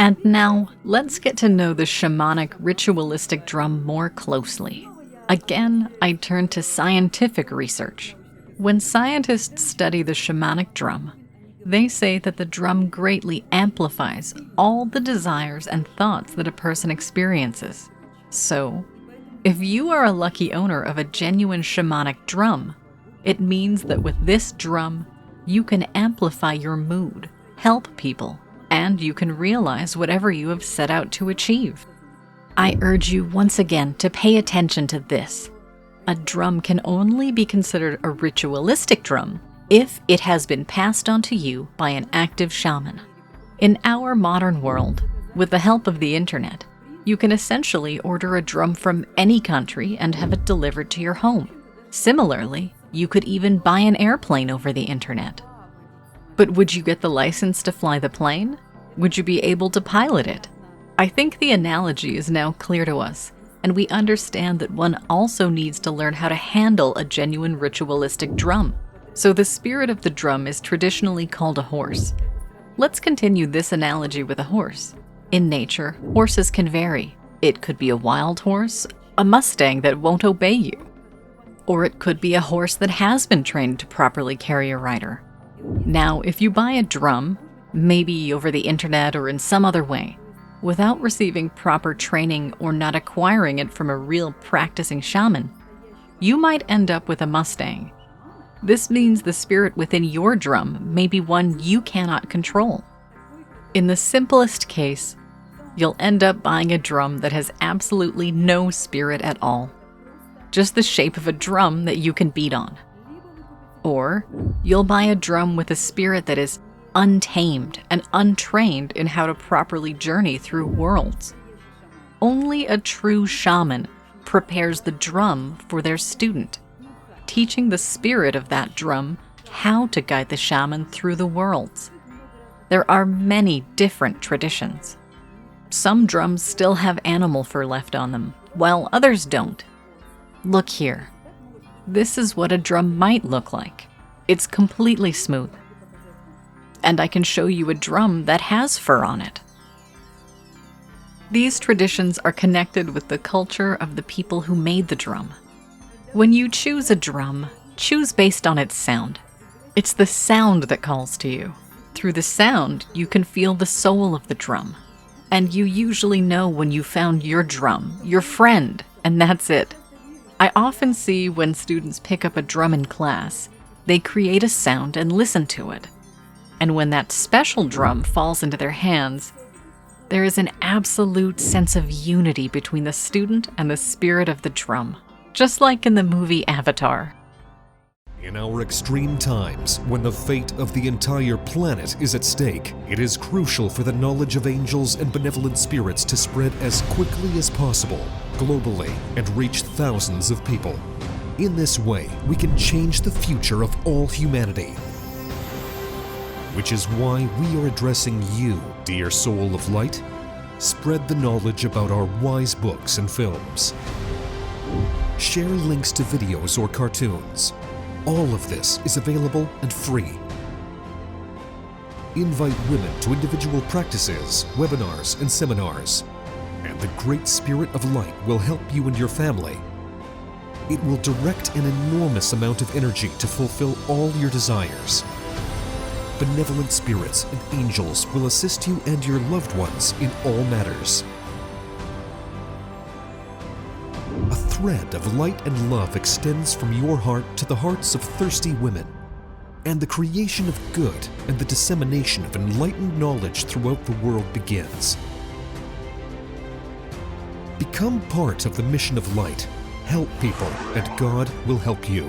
And now, let's get to know the shamanic ritualistic drum more closely. Again, I turn to scientific research. When scientists study the shamanic drum, they say that the drum greatly amplifies all the desires and thoughts that a person experiences. So, if you are a lucky owner of a genuine shamanic drum, it means that with this drum, you can amplify your mood, help people, and you can realize whatever you have set out to achieve. I urge you once again to pay attention to this. A drum can only be considered a ritualistic drum if it has been passed on to you by an active shaman. In our modern world, with the help of the internet, you can essentially order a drum from any country and have it delivered to your home. Similarly, you could even buy an airplane over the internet. But would you get the license to fly the plane? Would you be able to pilot it? I think the analogy is now clear to us, and we understand that one also needs to learn how to handle a genuine ritualistic drum. So the spirit of the drum is traditionally called a horse. Let's continue this analogy with a horse. In nature, horses can vary. It could be a wild horse, a Mustang that won't obey you. Or it could be a horse that has been trained to properly carry a rider. Now, if you buy a drum, maybe over the internet or in some other way, without receiving proper training or not acquiring it from a real practicing shaman, you might end up with a Mustang. This means the spirit within your drum may be one you cannot control. In the simplest case, you'll end up buying a drum that has absolutely no spirit at all. Just the shape of a drum that you can beat on. Or you'll buy a drum with a spirit that is untamed and untrained in how to properly journey through worlds. Only a true shaman prepares the drum for their student, teaching the spirit of that drum how to guide the shaman through the worlds. There are many different traditions. Some drums still have animal fur left on them, while others don't. Look here. This is what a drum might look like. It's completely smooth. And I can show you a drum that has fur on it. These traditions are connected with the culture of the people who made the drum. When you choose a drum, choose based on its sound. It's the sound that calls to you. Through the sound, you can feel the soul of the drum. And you usually know when you found your drum, your friend, and that's it. I often see when students pick up a drum in class, they create a sound and listen to it. And when that special drum falls into their hands, there is an absolute sense of unity between the student and the spirit of the drum, just like in the movie Avatar. In our extreme times, when the fate of the entire planet is at stake, it is crucial for the knowledge of angels and benevolent spirits to spread as quickly as possible, globally, and reach thousands of people. In this way, we can change the future of all humanity. Which is why we are addressing you, dear soul of light. Spread the knowledge about our wise books and films. Share links to videos or cartoons. All of this is available and free. Invite women to individual practices, webinars, and seminars. And the Great Spirit of Light will help you and your family. It will direct an enormous amount of energy to fulfill all your desires. Benevolent spirits and angels will assist you and your loved ones in all matters. A thread of light and love extends from your heart to the hearts of thirsty women, and the creation of good and the dissemination of enlightened knowledge throughout the world begins. Become part of the mission of light, help people, and God will help you.